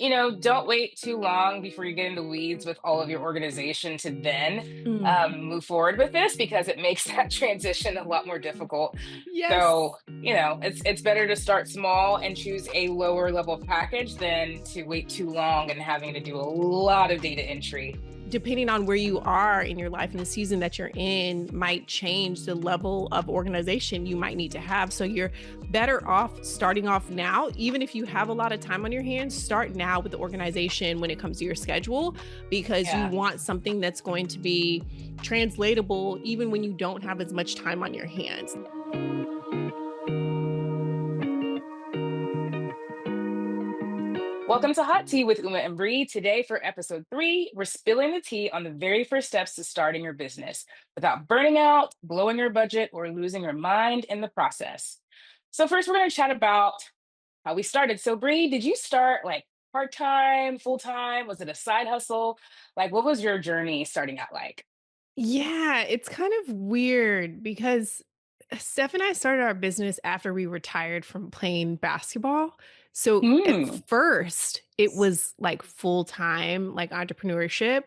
don't wait too long before you get in the weeds with all of your organization to then Mm. move forward with this because it makes that transition a lot more difficult. Yes. So, it's better to start small and choose a lower level package than to wait too long and having to do a lot of data entry. Depending on where you are in your life and the season that you're in might change the level of organization you might need to have. So you're better off starting off now. Even if you have a lot of time on your hands, start now with the organization when it comes to your schedule, because you Yeah. want something that's going to be translatable even when you don't have as much time on your hands. Welcome to Hot Tea with Uma and Bree. Today, for episode 3, we're spilling the tea on the very first steps to starting your business without burning out, blowing your budget, or losing your mind in the process. So, first, we're going to chat about how we started. So, Bree, did you start like part time, full time? Was it a side hustle? Like, what was your journey starting out like? Yeah, it's kind of weird because Steph and I started our business after we retired from playing basketball. So at Hmm. first, it was like full time, like entrepreneurship.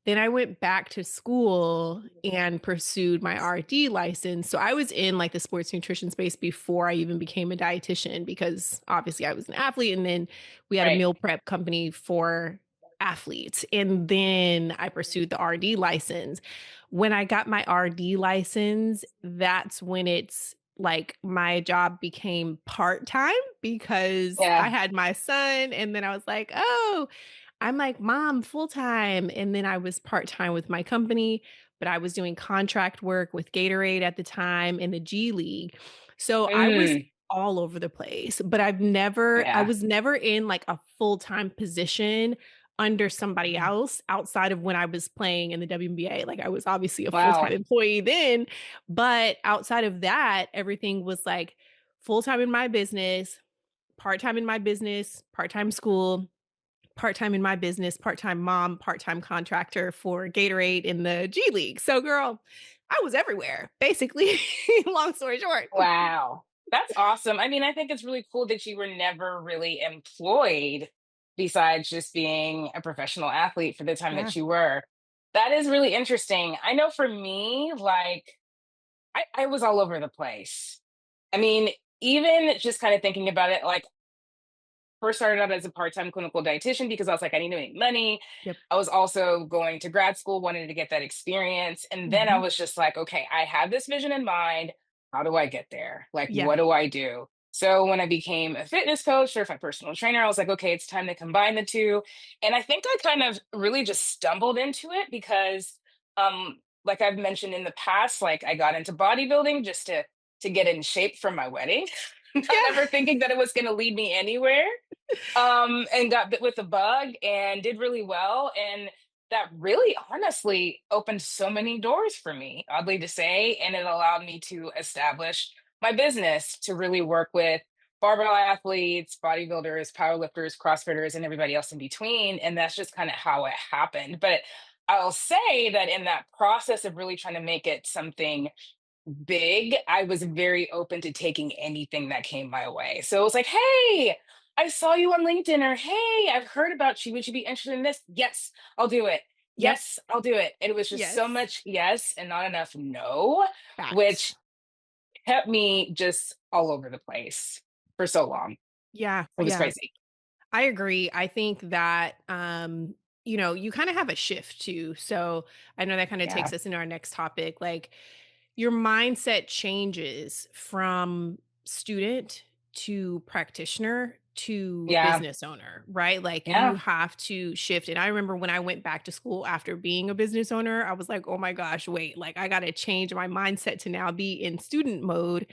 Then I went back to school and pursued my RD license. So I was in like the sports nutrition space before I even became a dietitian because obviously I was an athlete. And then we had a Right. meal prep company for athletes. And then I pursued the RD license. When I got my RD license, that's when it's like my job became part-time because I Yeah. had my son, and then I was like, "Oh," I'm like, "Mom, full-time." And then I was part-time with my company, but I was doing contract work with Gatorade at the time in the G League. So I was Mm. all over the place, but I Yeah. was never in like a full-time position under somebody else outside of when I was playing in the WNBA. Like I was obviously a full-time Wow. employee then, but outside of that, everything was like full-time in my business, part-time in my business, part-time school, part-time in my business, part-time mom, part-time contractor for Gatorade in the G League. So girl, I was everywhere, basically. Long story short. Wow. That's awesome. I mean, I think it's really cool that you were never really employed besides just being a professional athlete for the time Yeah. that you were. That is really interesting. I know for me, like, I was all over the place. I mean, even just kind of thinking about it, like, first started out as a part-time clinical dietitian because I was like, I need to make money. Yep. I was also going to grad school, wanted to get that experience. And then I Mhm. was just like, okay, I have this vision in mind. How do I get there? Like, Yeah. what do I do? So when I became a fitness coach, certified personal trainer, I was like, okay, it's time to combine the two. And I think I kind of really just stumbled into it because like I've mentioned in the past, like I got into bodybuilding just to get in shape for my wedding. Not Yeah. ever thinking that it was going to lead me anywhere, and got bit with a bug and did really well. And that really honestly opened so many doors for me, oddly to say. And it allowed me to establish my business to really work with barbell athletes, bodybuilders, powerlifters, CrossFitters, and everybody else in between. And that's just kind of how it happened. But I'll say that in that process of really trying to make it something big, I was very open to taking anything that came my way. So it was like, "Hey, I saw you on LinkedIn," or "Hey, I've heard about you. Would you be interested in this?" "Yes, I'll do it. Yep. Yes, I'll do it." And it was just so Yes. much yes and not enough no, Facts. which kept me just all over the place for so long. Yeah. It was Yeah. crazy. I agree. I think that, you kind of have a shift too. So I know that kind of Yeah. takes us into our next topic. Like your mindset changes from student to practitioner to Yeah. business owner, right? Like you Yeah. have to shift. And I remember when I went back to school after being a business owner, I was like, oh my gosh, wait, like I got to change my mindset to now be in student mode,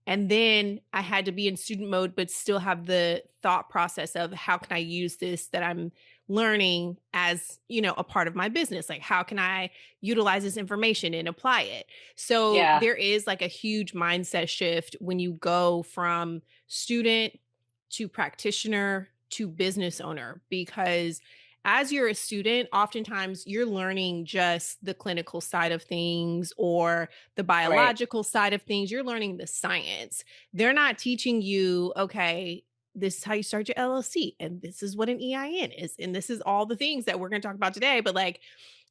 and then I had to be in student mode, but still have the thought process of how can I use this that I'm learning as, a part of my business? Like, how can I utilize this information and apply it? So Yeah. there is like a huge mindset shift when you go from student to practitioner to business owner, because as you're a student, oftentimes you're learning just the clinical side of things or the Right. biological side of things. You're learning the science. They're not teaching you, okay, this is how you start your LLC, and this is what an EIN is, and this is all the things that we're going to talk about today. But like,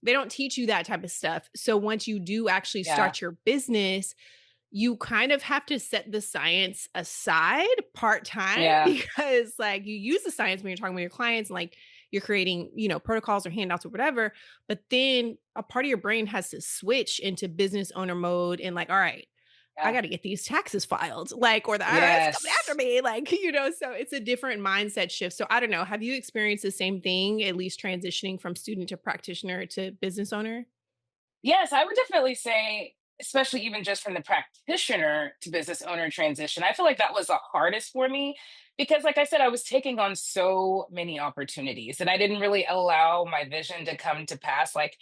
they don't teach you that type of stuff. So once you do actually Yeah. start your business, you kind of have to set the science aside part-time Yeah. because like you use the science when you're talking with your clients and like you're creating, protocols or handouts or whatever, but then a part of your brain has to switch into business owner mode and like, all right, I Yeah. got to get these taxes filed, like, or the IRS coming after Yes. me, like, so it's a different mindset shift. So I don't know. Have you experienced the same thing, at least transitioning from student to practitioner to business owner? Yes, I would definitely say, especially even just from the practitioner to business owner transition, I feel like that was the hardest for me because, like I said, I was taking on so many opportunities and I didn't really allow my vision to come to pass like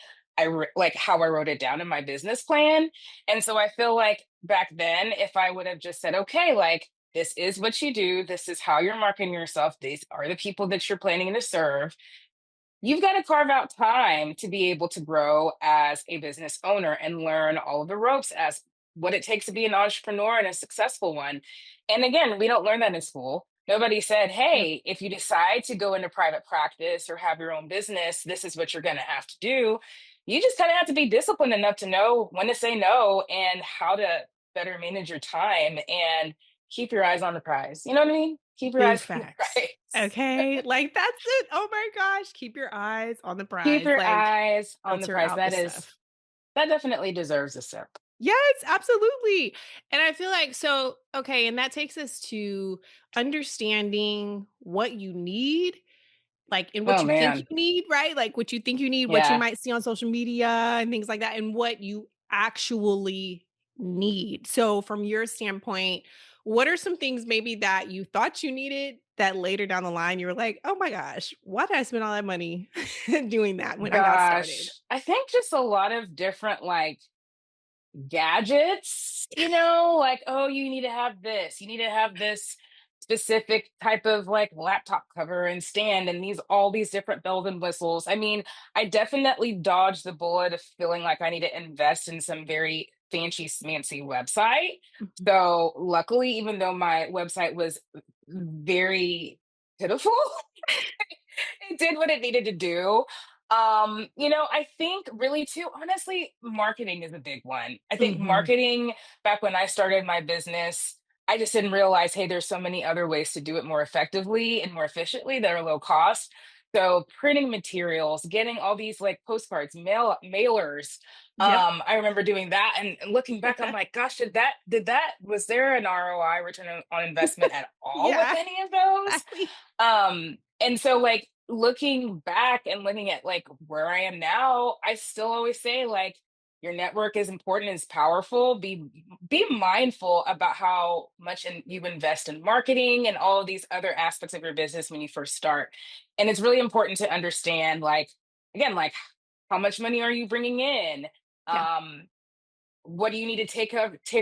how I wrote it down in my business plan. And so I feel like back then, if I would have just said, okay, like this is what you do, this is how you're marketing yourself, these are the people that you're planning to serve, you've got to carve out time to be able to grow as a business owner and learn all of the ropes as what it takes to be an entrepreneur and a successful one. And again, we don't learn that in school. Nobody said, Yep. hey, if you decide to go into private practice or have your own business, this is what you're going to have to do. You just kind of have to be disciplined enough to know when to say no and how to better manage your time and keep your eyes on the prize. You know what I mean? Keep your Big eyes on the facts. prize. Okay, like, that's it. Oh my gosh, keep your eyes on the Keep prize, your like, eyes on the filter prize. out the stuff. That definitely deserves a sip. Yes, absolutely. And I feel like so okay, and that takes us to understanding what you need, like, and what Oh you think you man. need, right? Like, what you think you need, what you Yeah. might see on social media and things like that, and what you actually need. So, from your standpoint, what are some things maybe that you thought you needed that later down the line you were like, "Oh my gosh, why did I spend all that money doing that when I got started?" Gosh. I think just a lot of different gadgets, like, oh, you need to have this. You need to have this specific type of like laptop cover and stand and all these different bells and whistles. I mean, I definitely dodged the bullet of feeling like I need to invest in some very fancy smancy website. Mhm. So luckily, even though my website was very pitiful, it did what it needed to do. I think really too, honestly, marketing is a big one. I think Mhm. marketing back when I started my business, I just didn't realize, hey, there's so many other ways to do it more effectively and more efficiently that are low cost. So printing materials, getting all these like postcards, mailers. Yep. I remember doing that and looking back, I'm like, gosh, was there an ROI, return on investment at all with Yeah, any of those? exactly. And so like looking back and looking at like where I am now, I still always say like your network is important, is powerful. Be mindful about how much you invest in marketing and all of these other aspects of your business when you first start. And it's really important to understand like again like how much money are you bringing in? Yeah. Um what do you need to take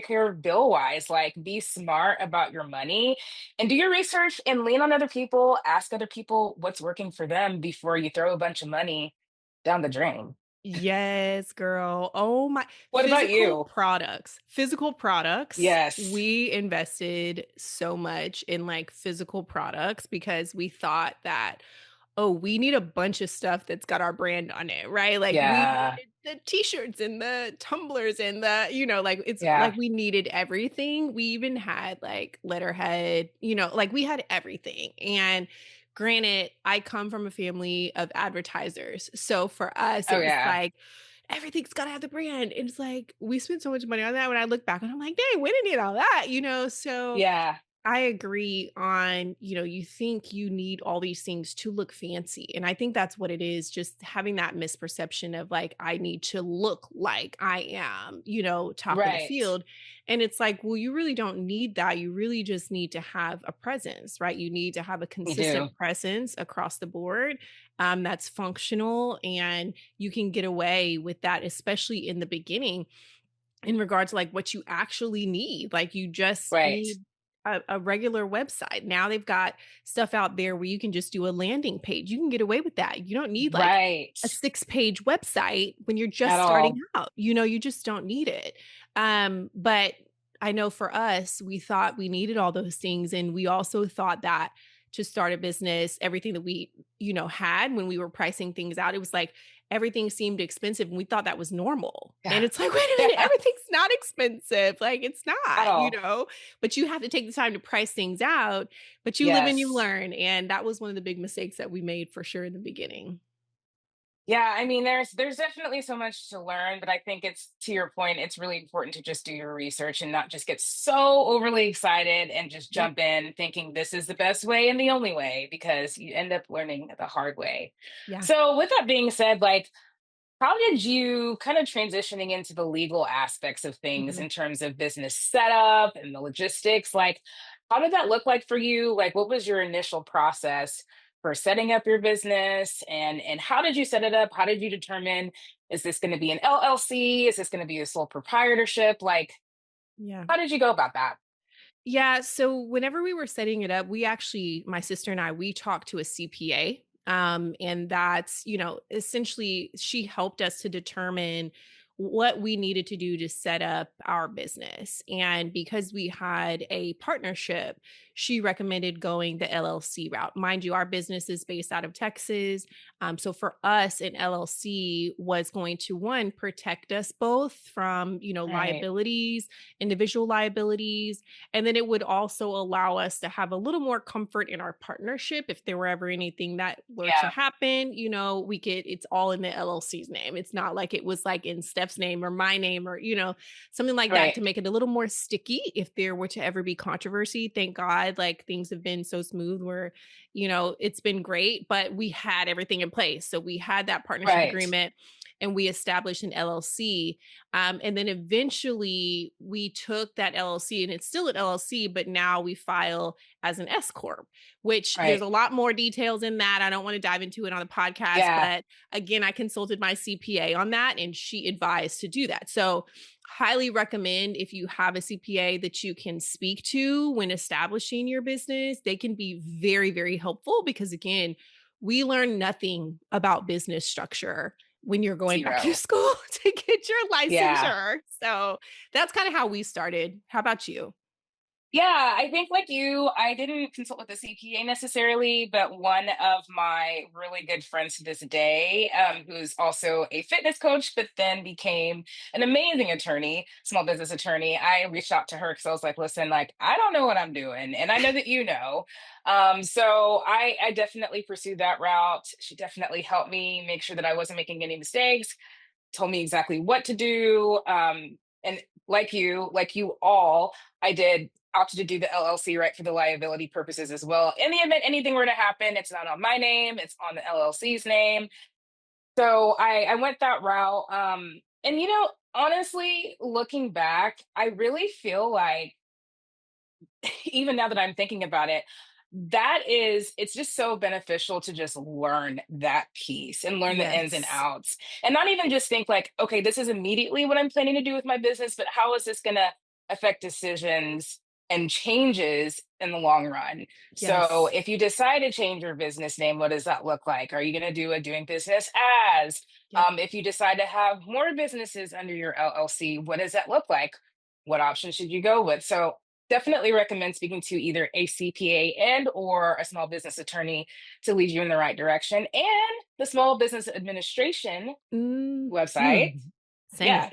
care of bill wise, like be smart about your money and do your research and lean on other people, ask other people what's working for them before you throw a bunch of money down the drain. Yes, girl. Oh my What about physical you? products. Physical products. Yes. We invested so much in like physical products because we thought that, oh, we need a bunch of stuff that's got our brand on it, right? Like we Yeah. needed the t-shirts and the tumblers and the, like it's Yeah. like we needed everything. We even had like letterhead, like we had everything. And granted, I come from a family of advertisers. So for us, Oh it was yeah. like everything's gotta have the brand. It's like we spent so much money on that when I look back and I'm like, dang, we didn't need all that. So Yeah. I agree on, you think you need all these things to look fancy. And I think that's what it is, just having that misperception of like, I need to look like I am, top of the Right. field. And it's like, well, you really don't need that. You really just need to have a presence, right? You need to have a You do. consistent presence across the board, that's functional. And you can get away with that, especially in the beginning in regards to like what you actually need. Like you just Right. need a regular website. Now they've got stuff out there where you can just do a landing page. You can get away with that. You don't need like Right. a 6-page website when you're just At starting all. out. You just don't need it. But I know for us, we thought we needed all those things. And we also thought that to start a business, everything that we, had when we were pricing things out, it was like everything seemed expensive and we thought that was normal. And Yeah. it's like, wait a minute, Yeah. everything's not expensive. Like it's At not. all. But you have to take the time to price things out, but you live and you Yes. learn. And that was one of the big mistakes that we made for sure in the beginning. Yeah, I mean, there's definitely so much to learn, but I think it's to your point, it's really important to just do your research and not just get so overly excited and just Yep. jump in thinking this is the best way and the only way because you end up learning the hard way. Yeah. So, with that being said, like how did you kind of transitioning into the legal aspects of things Mhm. in terms of business setup and the logistics? Like, how did that look like for you? Like, what was your initial process for setting up your business, and how did you set it up? How did you determine is this going to be an LLC? Is this going to be a sole proprietorship? Like, Yeah. how did you go about that? Yeah, so whenever we were setting it up, we actually my sister and I, we talked to a CPA. And that's, essentially she helped us to determine what we needed to do to set up our business. And because we had a partnership, she recommended going the LLC route. Mind you, our business is based out of Texas. So for us, an LLC was going to one protect us both from, Right, liabilities, individual liabilities, and then it would also allow us to have a little more comfort in our partnership. If there were ever anything that were to yeah, happen, it's all in the LLC's name. It's not like it was like in Steph's name or my name or, something like that to right, make it a little more sticky if there were to ever be controversy. Thank God, like things have been so smooth where, it's been great, but we had everything in place. So we had that partnership right, agreement and we established an LLC. And then eventually we took that LLC and it's still an LLC, but now we file as an S Corp, which there's right, a lot more details in that. I don't want to dive into it on the podcast, yeah, but again, I consulted my CPA on that and she advised to do that. So, highly recommend if you have a CPA that you can speak to when establishing your business. They can be very, very helpful because, again, we learn nothing about business structure when you're going back to zero, school to get your yeah. licensure. So that's kind of how we started. How about you? Yeah, I think like you, I didn't consult with a CPA necessarily, but one of my really good friends to this day, who's also a fitness coach, but then became an amazing attorney, small business attorney. I reached out to her because I was like, listen, like, I don't know what I'm doing. And I know that you know. So I definitely pursued that route. She definitely helped me make sure that I wasn't making any mistakes, told me exactly what to do. And like you all, I did opted to do the LLC right for the liability purposes as well. In the event anything were to happen, it's not on my name, it's on the LLC's name. So I went that route. And honestly, looking back, I really feel like even now that I'm thinking about it, it's just so beneficial to just learn that piece and learn the ins and Yes. outs and not even just think like, okay, this is immediately what I'm planning to do with my business, but how is this going to affect decisions and changes in the long run? So Yes. if you decide to change your business name, what does that look like? Are you going to do a doing business as? Yep. If you decide to have more businesses under your LLC, what does that look like? What option should you go with? So definitely recommend speaking to either a CPA and or a small business attorney to lead you in the right direction. And the Small Business Administration website. Mhm. Say Yeah,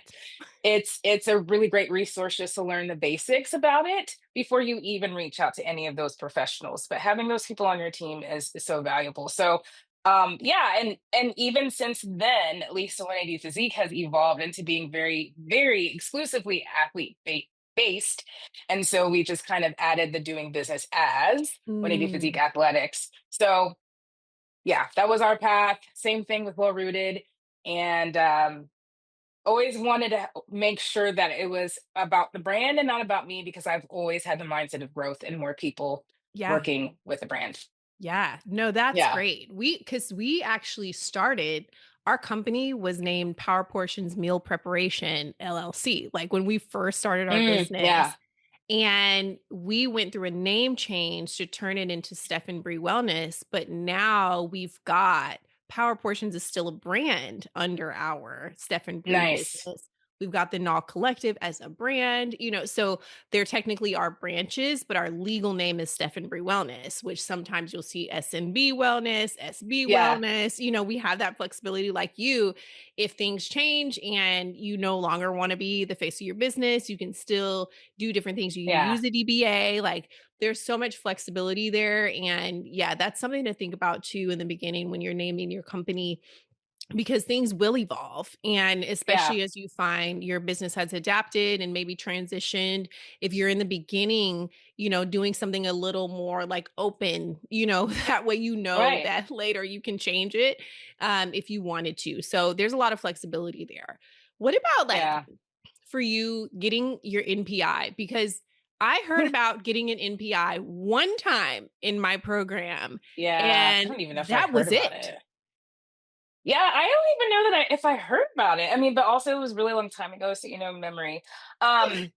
it. it's a really great resource just to learn the basics about it before you even reach out to any of those professionals. But having those people on your team is so valuable. So yeah, and even since then, at least 180 Physique has evolved into being very, very exclusively based. And so we just kind of added the doing business as 180 Physique Mm, Athletics. So yeah, that was our path. Same thing with Well Rooted. And always wanted to make sure that it was about the brand and not about me because I've always had the mindset of growth and more people yeah. working with the brand. Yeah. No, that's Yeah. great. Because we actually started, our company was named Power Portions Meal Preparation LLC. Like when we first started our Yeah. business, and we went through a name change to turn it into Steph and Bree Wellness, but now we've got Power Portions is still a brand under our Steph and Bree Nice. business. We've got the Naw Collective as a brand, so they're technically our branches, but our legal name is Stephen Bree Wellness, which sometimes you'll see SNB Wellness, SB Yeah. Wellness. We have that flexibility like you. If things change and you no longer want to be the face of your business, you can still do different things. You can Yeah. use the DBA. Like there's so much flexibility there. And yeah, that's something to think about too in the beginning when you're naming your company, because things will evolve. And Yeah. especially as you find your business has adapted and maybe transitioned, if you're in the beginning, doing something a little more like open, that way Right. that later you can change it if you wanted to. So there's a lot of flexibility there. What about like Yeah. for you getting your NPI? Because I heard about getting an NPI one time in my program, Yeah. I and don't even know if I that heard was about it. it. Yeah, I don't even know that if I heard about it. I mean, but also it was a really long time ago, so memory. Um,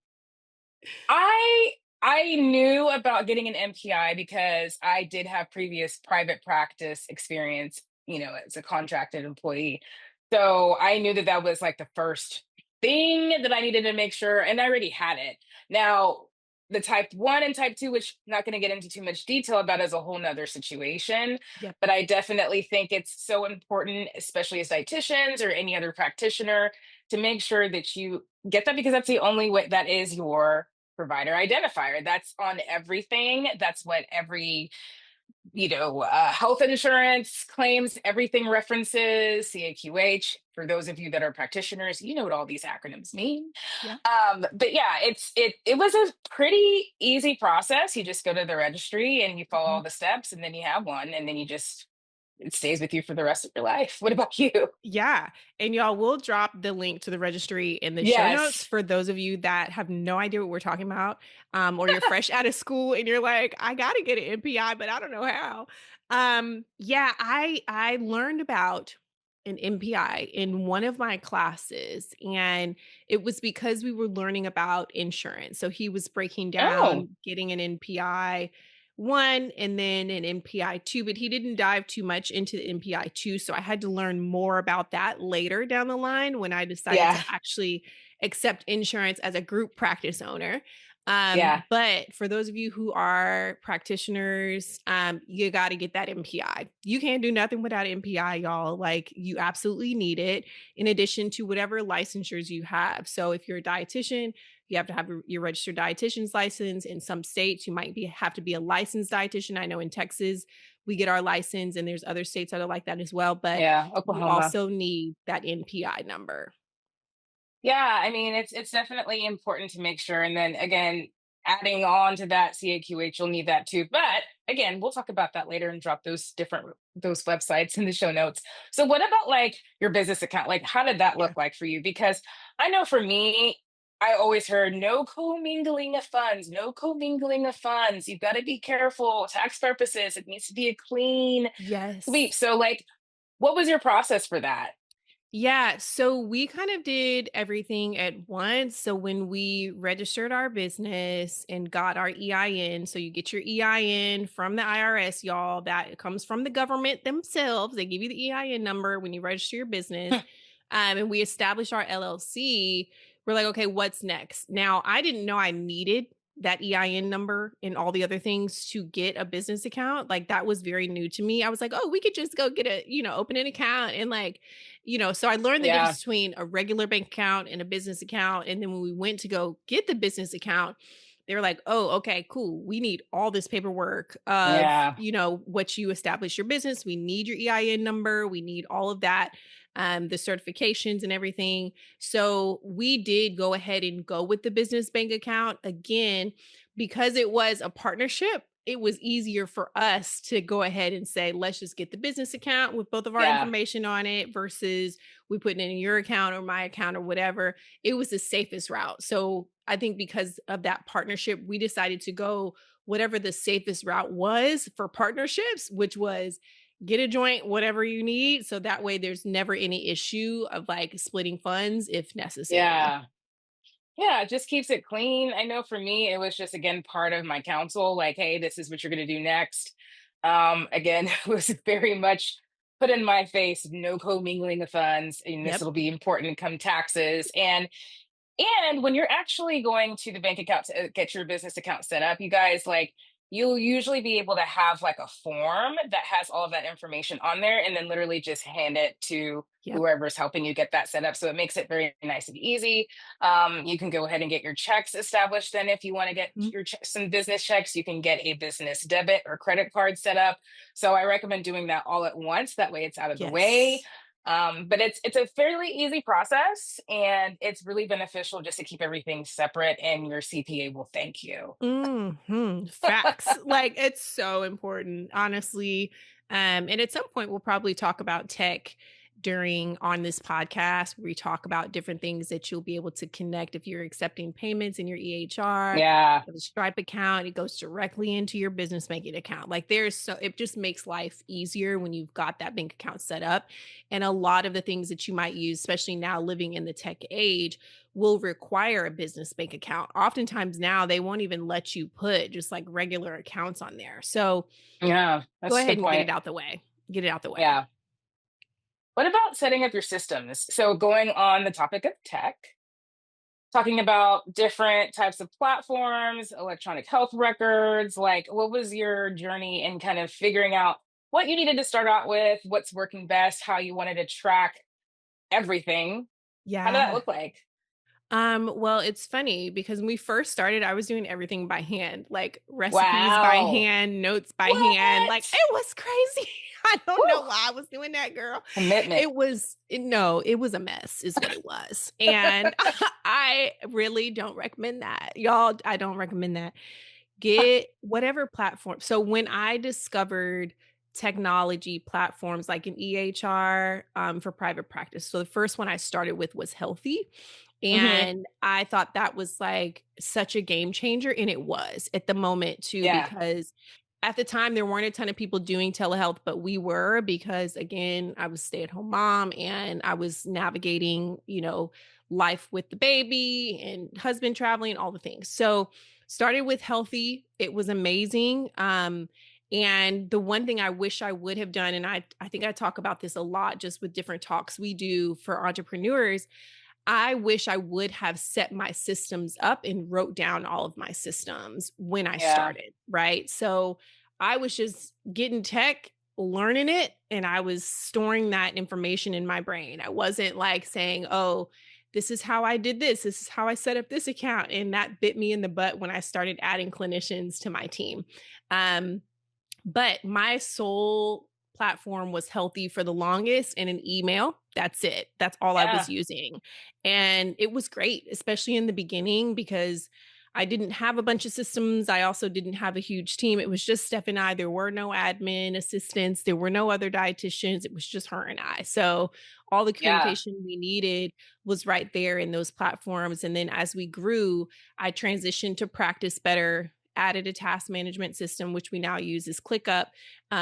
I I knew about getting an MPI because I did have previous private practice experience, as a contracted employee. So I knew that that was like the first thing that I needed to make sure, and I already had it. Now, the type one and type two, which I'm not going to get into too much detail about, is a whole nother situation. Yep. But I definitely think it's so important, especially as dietitians or any other practitioner, to make sure that you get that, because that's the only way, that is your provider identifier. That's on everything. That's what every, health insurance claims, everything references, CAQH. For those of you that are practitioners, you know what all these acronyms mean. Yeah. But yeah, it was a pretty easy process. You just go to the registry and you follow Mhm. all the steps, and then you have one, and then it stays with you for the rest of your life. What about you? Yeah, and y'all, will drop the link to the registry in the show notes Yes. for those of you that have no idea what we're talking about, or you're fresh out of school and you're like, "I gotta get an MPI, but I don't know how." Yeah, I learned about an MPI in one of my classes, and it was because we were learning about insurance. So he was breaking Oh, down getting an NPI 1 and then an NPI 2, but he didn't dive too much into the NPI 2, so I had to learn more about that later down the line when I decided to yeah. actually accept insurance as a group practice owner. Yeah. But for those of you who are practitioners, you gotta get that MPI. You can't do nothing without MPI, y'all. Like, you absolutely need it in addition to whatever licensures you have. So if you're a dietitian, you have to have your registered dietitian's license. In some states, you might have to be a licensed dietitian. I know in Texas, we get our license, and there's other states that are like that as well. But Yeah. you Oklahoma. also need that NPI number. Yeah, I mean, it's definitely important to make sure. And then again, adding on to that CAQH, you'll need that too. But again, we'll talk about that later and drop those websites in the show notes. So what about like your business account? Like how did that Yeah. look like for you? Because I know for me, I always heard no commingling of funds, no commingling of funds. You've got to be careful, tax purposes. It needs to be a clean sweep. Yes. So like, what was your process for that? Yeah, so we kind of did everything at once. So when we registered our business and got our EIN, so you get your EIN from the IRS, y'all, that comes from the government themselves. They give you the EIN number when you register your business. And we established our LLC. We're like, okay, what's next? Now, I didn't know I needed that EIN number and all the other things to get a business account. Like that was very new to me. I was like, oh, we could just go get open an account and like so I learned the Yeah. difference between a regular bank account and a business account. And then when we went to go get the business account, they were like, oh, okay, cool. We need all this paperwork of, Yeah. what you establish your business. We need your EIN number. We need all of that, the certifications and everything. So we did go ahead and go with the business bank account again because it was a partnership. It was easier for us to go ahead and say, let's just get the business account with both of our Yeah. information on it versus we put it in your account or my account or whatever. It was the safest route. So I think because of that partnership, we decided to go whatever the safest route was for partnerships, which was get a joint, whatever you need. So that way there's never any issue of like splitting funds if necessary. Yeah. Yeah, it just keeps it clean. I know for me, it was just again part of my counsel, like, hey, this is what you're gonna do next. Again, it was very much put in my face, no commingling of funds, and this Yep. will be important come taxes. And when you're actually going to the bank account to get your business account set up, you guys, like, you'll usually be able to have like a form that has all of that information on there and then literally just hand it to Yep. whoever's helping you get that set up. So it makes it very nice and easy. You can go ahead and get your checks established. Then, if you want to get Mhm. your some business checks, you can get a business debit or credit card set up. So I recommend doing that all at once. That way, it's out of the way. Yes. But it's a fairly easy process, and it's really beneficial just to keep everything separate, and your CPA will thank you. Mhm. Facts. Like, it's so important, honestly. And at some point, we'll probably talk about tech during on this podcast where we talk about different things that you'll be able to connect if you're accepting payments in your EHR. Yeah, The Stripe account, it goes directly into your business banking account. Like, there's so it just makes life easier when you've got that bank account set up. And a lot of the things that you might use, especially now living in the tech age, will require a business bank account. Oftentimes now they won't even let you put just like regular accounts on there. So yeah, go that's a ahead good and get point. it out the way. Get it out the way. Yeah. What about setting up your systems? So, going on the topic of tech, talking about different types of platforms, electronic health records, like, what was your journey in kind of figuring out what you needed to start out with, what's working best, how you wanted to track everything? How did that Yeah. look like? Well, it's funny because when we first started, I was doing everything by hand, like recipes by Wow. hand, notes by hand. Like, What? it was crazy. I don't know Woo! why I was doing that, girl. Commitment. No, it was a mess, is what it was. And I really don't recommend that. Y'all, I don't recommend that. Get whatever platform. So when I discovered technology platforms like an EHR for private practice, so the first one I started with was Healthy. Mhm. And I thought that was like such a game changer. And it was at the moment too, Yeah. because at the time there weren't a ton of people doing telehealth, but we were because again, I was stay at home mom and I was navigating, life with the baby and husband traveling, all the things. So started with Healthy. It was amazing. And the one thing I wish I would have done, and I think I talk about this a lot just with different talks we do for entrepreneurs, I wish I would have set my systems up and wrote down all of my systems when I Yeah. started, right? So I was just getting tech, learning it, and I was storing that information in my brain. I wasn't like saying, oh, this is how I did this. This is how I set up this account. And that bit me in the butt when I started adding clinicians to my team. Um, but my sole platform was Healthy for the longest and an email. That's it. That's all I was Yeah. using. And it was great, especially in the beginning because I didn't have a bunch of systems. I also didn't have a huge team. It was just Steph and I. There were no admin assistants. There were no other dietitians. It was just her and I. So all the Yeah. communication we needed was right there in those platforms. And then as we grew, I transitioned to Practice Better, added a task management system, which we now use is ClickUp.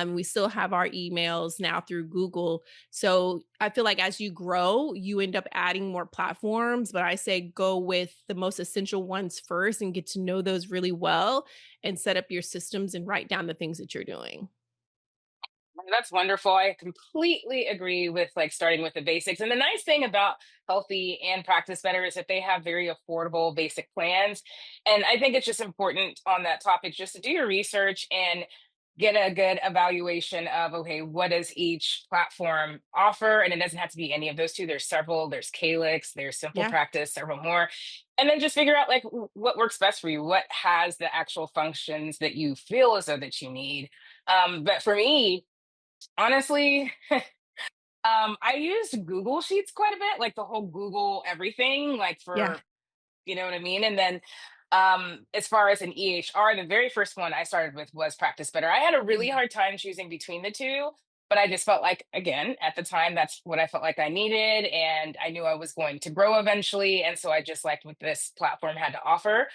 We still have our emails now through Google. So I feel like as you grow, you end up adding more platforms, but I say go with the most essential ones first and get to know those really well and set up your systems and write down the things that you're doing. That's wonderful. I completely agree with like starting with the basics. And the nice thing about Healthy and Practice Better is that they have very affordable basic plans. And I think it's just important on that topic just to do your research and get a good evaluation of, okay, what does each platform offer? And it doesn't have to be any of those two. There's several. There's Calyx, there's Simple Yeah. Practice, several more. And then just figure out like what works best for you, what has the actual functions that you feel as though that you need. But for me, honestly, I used Google Sheets quite a bit, like the whole Google everything, like Yeah. for, you know what I mean? And then as far as an EHR, the very first one I started with was Practice Better. I had a really Mhm. hard time choosing between the two, but I just felt like, again, at the time, that's what I felt like I needed. And I knew I was going to grow eventually. And so I just liked what this platform had to offer.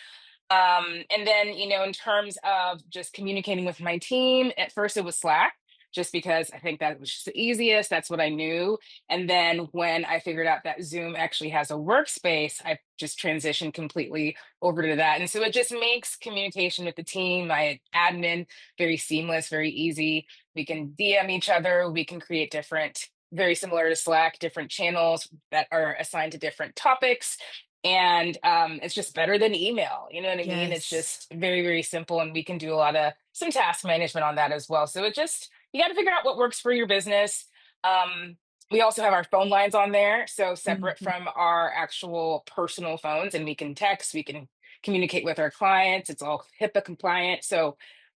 And then, in terms of just communicating with my team, at first it was Slack, just because I think that was just the easiest. That's what I knew. And then when I figured out that Zoom actually has a workspace, I just transitioned completely over to that. And so it just makes communication with the team, my admin, very seamless, very easy. We can DM each other. We can create different, very similar to Slack, different channels that are assigned to different topics. And it's just better than email. You know what I mean? It's Yes. just very, very simple. And we can do a lot of some task management on that as well. So it just, you got to figure out what works for your business. Um, we also have our phone lines on there. So separate Mhm. from our actual personal phones, and we can text, we can communicate with our clients. It's all HIPAA compliant. So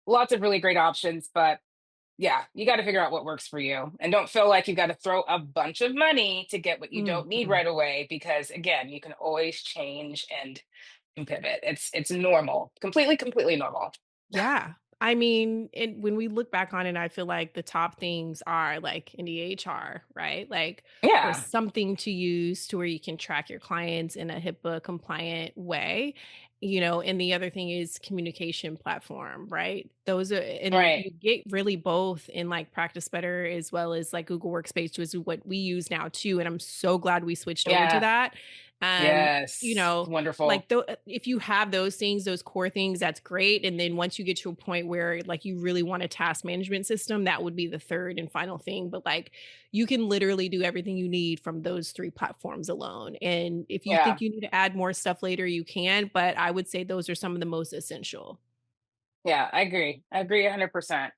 lots of really great options. But yeah, you got to figure out what works for you, and don't feel like you got to throw a bunch of money to get what you don't need Mhm. right away, because again, you can always change and pivot. It's normal. Completely normal. Yeah. I mean, when we look back on it, I feel like the top things are like in the HR, right? Like, or Yeah. something to use to where you can track your clients in a HIPAA compliant way, and the other thing is communication platform, right? Those are, and Right. you get really both in like Practice Better as well as like Google Workspace, which is what we use now too. And I'm so glad we switched over to Yeah. that. Um, you Yes. know, Wonderful. like, though, if you have those things, those core things, that's great, and then once you get to a point where, like, you really want a task management system, that would be the 3rd and final thing, but, like, you can literally do everything you need from those 3 platforms alone, and if you Yeah. think you need to add more stuff later, you can, but I would say those are some of the most essential. Yeah. I agree. I agree 100%.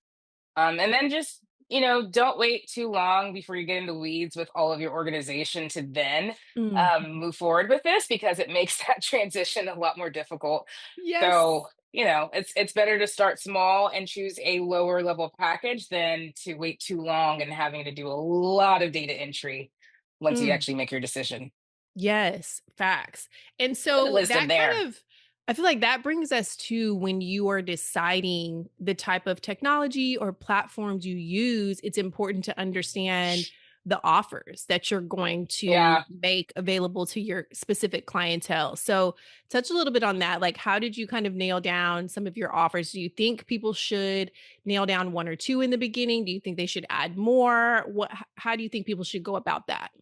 And then just, don't wait too long before you get in the weeds with all of your organization to then Mhm. move forward with this, because it makes that transition a lot more difficult. Yes. So, it's better to start small and choose a lower level package than to wait too long and having to do a lot of data entry once you Mm. actually make your decision. Yes, facts. And Bit of so wisdom that there. kind of, I feel like that brings us to when you are deciding the type of technology or platforms you use, it's important to understand the offers that you're going to Yeah. make available to your specific clientele. So, touch a little bit on that. Like, how did you kind of nail down some of your offers? Do you think people should nail down 1 or 2 in the beginning? Do you think they should add more? How do you think people should go about that?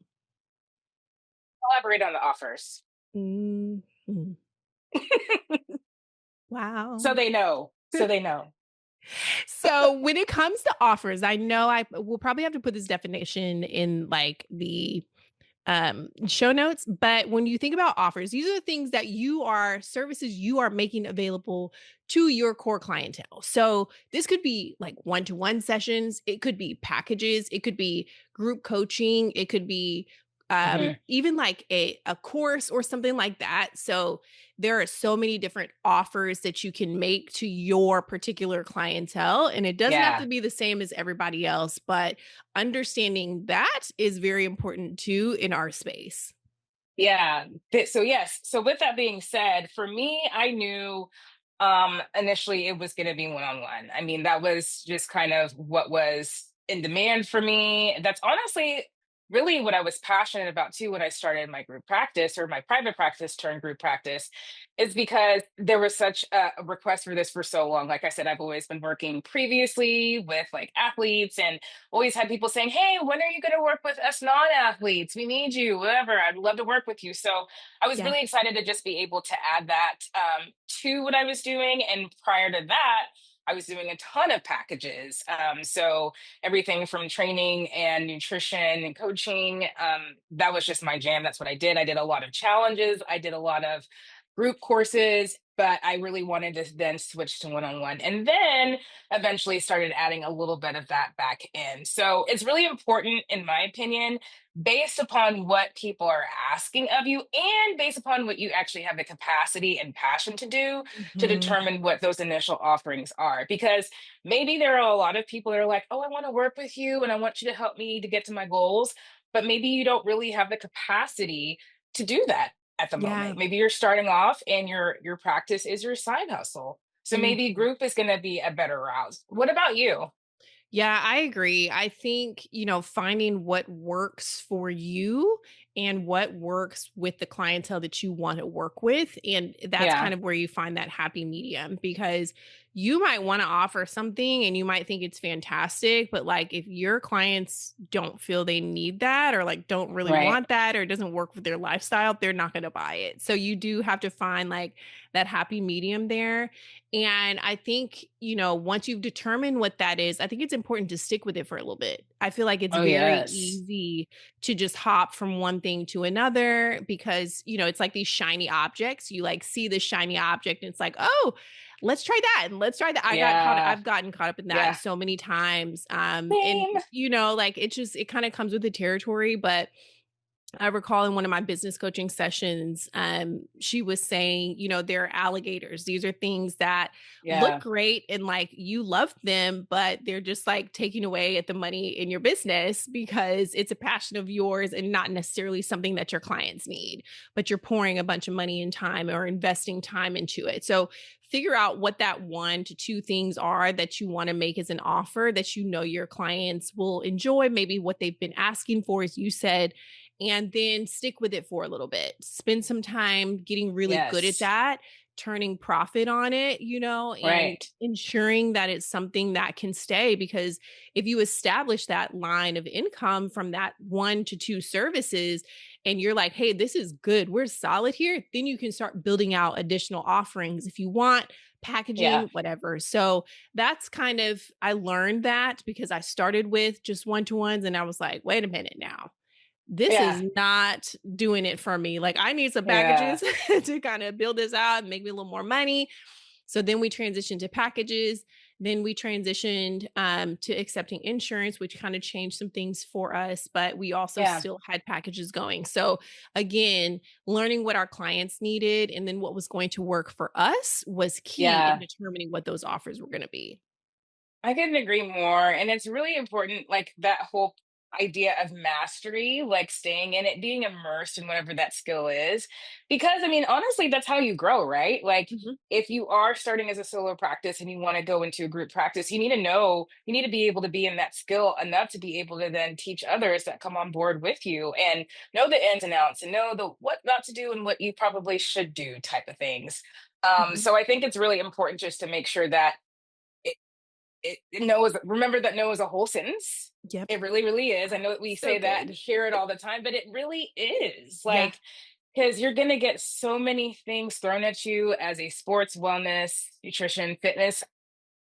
Elaborate on the offers. Mhm. So Wow. they know. So they know. So when it comes to offers, I know I will probably have to put this definition in like the show notes, but when you think about offers, these are the things that services you are making available to your core clientele. So this could be like one-to-one sessions, it could be packages, it could be group coaching, it could be Mhm. even like a course or something like that. So there are so many different offers that you can make to your particular clientele, and it doesn't have to Yeah. be the same as everybody else, but understanding that is very important too in our space. Yeah. So yes. So with that being said, for me, I knew initially it was going to be one-on-one. I mean, that was just kind of what was in demand for me. That's honestly really what I was passionate about too when I started my group practice, or my private practice turned group practice, is because there was such a request for this for so long. Like I said, I've always been working previously with like athletes, and always had people saying, "Hey, when are you going to work with us non-athletes? We need you, whatever. I'd love to work with you." So I was Yeah. really excited to just be able to add that to what I was doing. And prior to that, I was doing a ton of packages. So everything from training and nutrition and coaching, that was just my jam. That's what I did. I did a lot of challenges. I did a lot of group courses, but I really wanted to then switch to one-on-one. And then eventually started adding a little bit of that back in. So it's really important, in my opinion, based upon what people are asking of you and based upon what you actually have the capacity and passion to do, to Mhm. determine what those initial offerings are. Because maybe there are a lot of people that are like, "Oh, I want to work with you and I want you to help me to get to my goals." But maybe you don't really have the capacity to do that at the Yeah. moment. Maybe you're starting off and your practice is your side hustle. So maybe Mhm. group is going to be a better route. What about you? Yeah, I agree. I think, finding what works for you and what works with the clientele that you want to work with. And that's Yeah. kind of where you find that happy medium, because you might want to offer something and you might think it's fantastic, but like if your clients don't feel they need that, or like don't really Right. want that, or it doesn't work with their lifestyle, they're not going to buy it. So you do have to find like that happy medium there. And I think, once you've determined what that is, I think it's important to stick with it for a little bit. I feel like it's Oh, very yes. easy to just hop from one thing to another because, it's like these shiny objects. You like see the shiny object and it's like, "Oh, let's try that and let's try that." Yeah. I've gotten caught up in that Yeah. so many times. And Same. like it kind of comes with the territory, but I recall in one of my business coaching sessions, she was saying, there are alligators. These are things that look Yeah. great and like you love them, but they're just like taking away at the money in your business because it's a passion of yours and not necessarily something that your clients need, but you're pouring a bunch of money and time or investing time into it. So figure out what that one to two things are that you want to make as an offer that your clients will enjoy, maybe what they've been asking for, as you said, and then stick with it for a little bit. Spend some time getting really good at Yes. that, turning profit on it, and Right. ensuring that it's something that can stay. Because if you establish that line of income from that one to two services, and you're like, hey, this is good, we're solid here, then you can start building out additional offerings if you want, Yeah. packaging, whatever. So that's kind of, I learned that because I started with just one to ones and I was like, wait a minute now, this Yeah. is not doing it for me. Like I need some Yeah. packages to kind of build this out and make me a little more money. So then we transitioned to packages. Then we transitioned to accepting insurance, which kind of changed some things for us, but we also Yeah. still had packages going. So again, learning what our clients needed and then what was going to work for us was key in Yeah. determining what those offers were going to be. I couldn't agree more. And it's really important, like that whole idea of mastery, like staying in it, being immersed in whatever that skill is. Because I mean, honestly, that's how you grow, right? Like Mhm. if you are starting as a solo practice and you want to go into a group practice, you need to know, you need to be able to be in that skill enough to be able to then teach others that come on board with you and know the ins and outs and know the what not to do and what you probably should do type of things. Mhm. So I think it's really important just to make sure that no is remember that no is a whole sentence. Yep. It really, really is. I know that we So say that and good. hear it all the time, but it really is. Yeah. Like, because you're going to get so many things thrown at you as a sports, wellness, nutrition, fitness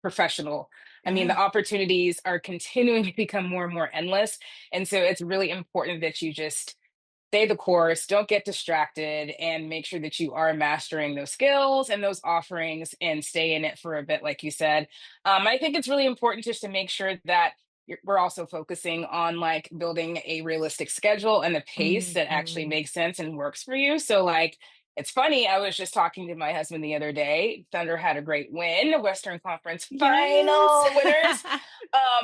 professional. I mean, Yeah. the opportunities are continuing to become more and more endless. And so it's really important that you just stay the course, don't get distracted, and make sure that you are mastering those skills and those offerings and stay in it for a bit, like you said. I think it's really important just to make sure that we're also focusing on like building a realistic schedule and a pace that actually Mhm. makes sense and works for you. So, like, it's funny. I was just talking to my husband the other day. Thunder had a great win, the Western Conference Yes. final winners.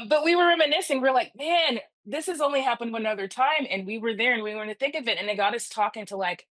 But we were reminiscing. We're like, man, this has only happened one other time, and we were there and we were in the thick of it, and it got us talking to like,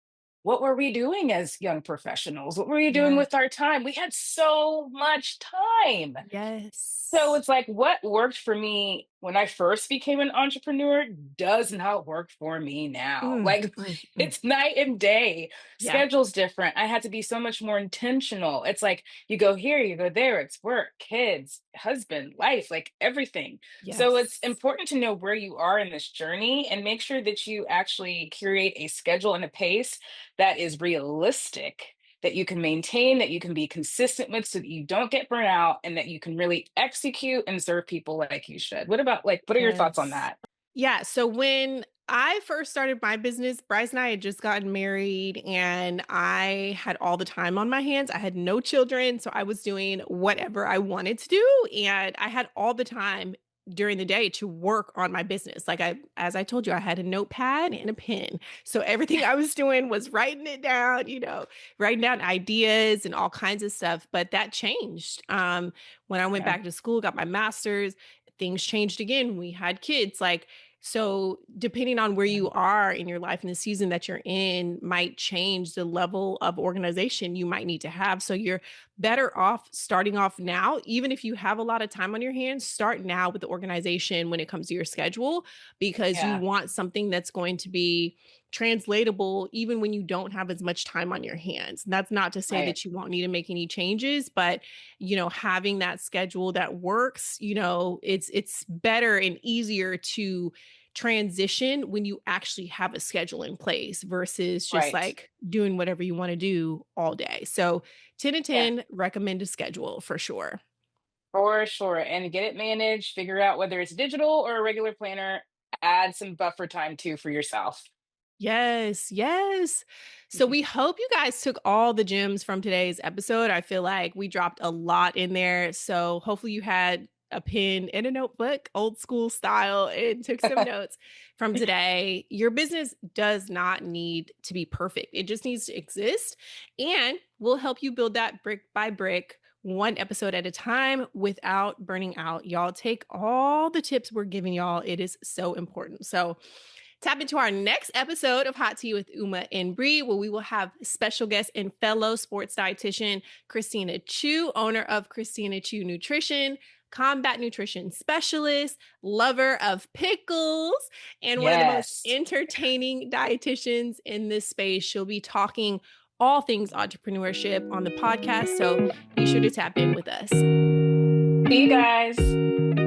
what were we doing as young professionals? What were you doing Yeah. with our time? We had so much time. So Yes. it's like what worked for me when I first became an entrepreneur does not work for me now. Mm, Like mm, mm. it's night and day. Yeah. Schedule's different. I had to be so much more intentional. It's like you go here, you go there, it's work, kids, husband, life, like everything. So it's Yes. important to know where you are in this journey and make sure that you actually curate a schedule and a pace that is realistic, that you can maintain, that you can be consistent with so that you don't get burnt out and that you can really execute and serve people like you should. What about like what are your thoughts on Yes. that? Yeah, so when I first started my business, Bryce and I had just gotten married and I had all the time on my hands. I had no children, so I was doing whatever I wanted to do and I had all the time during the day to work on my business. Like I as I told you, I had a notepad and a pen. So everything I was doing was writing it down, writing down ideas and all kinds of stuff, but that changed. When I went Yeah. back to school, got my master's, things changed again. We had kids. Like so, depending on where Yeah. you are in your life and the season that you're in, might change the level of organization you might need to have. So, you're better off starting off now. Even if you have a lot of time on your hands, start now with the organization when it comes to your schedule because you Yeah. want something that's going to be translatable even when you don't have as much time on your hands. And that's not to say Right. that you won't need to make any changes, but having that schedule that works, it's better and easier to transition when you actually have a schedule in place versus just Right. like doing whatever you want to do all day. So 10 to Yeah. 10 recommend a schedule for sure. For sure. And get it managed, figure out whether it's digital or a regular planner, add some buffer time too for yourself. Yes, yes. So we hope you guys took all the gems from today's episode. I feel like we dropped a lot in there. So hopefully you had a pen and a notebook, old school style, and took some notes from today. Your business does not need to be perfect. It just needs to exist. And we'll help you build that brick by brick, one episode at a time without burning out. Y'all take all the tips we're giving y'all. It is so important. So tap into our next episode of Hot Tea with Uma and Bree, where we will have special guest and fellow sports dietitian Christina Chu, owner of Christina Chu Nutrition, combat nutrition specialist, lover of pickles, and one of the most Yes. entertaining dietitians in this space. She'll be talking all things entrepreneurship on the podcast, so be sure to tap in with us. See you guys.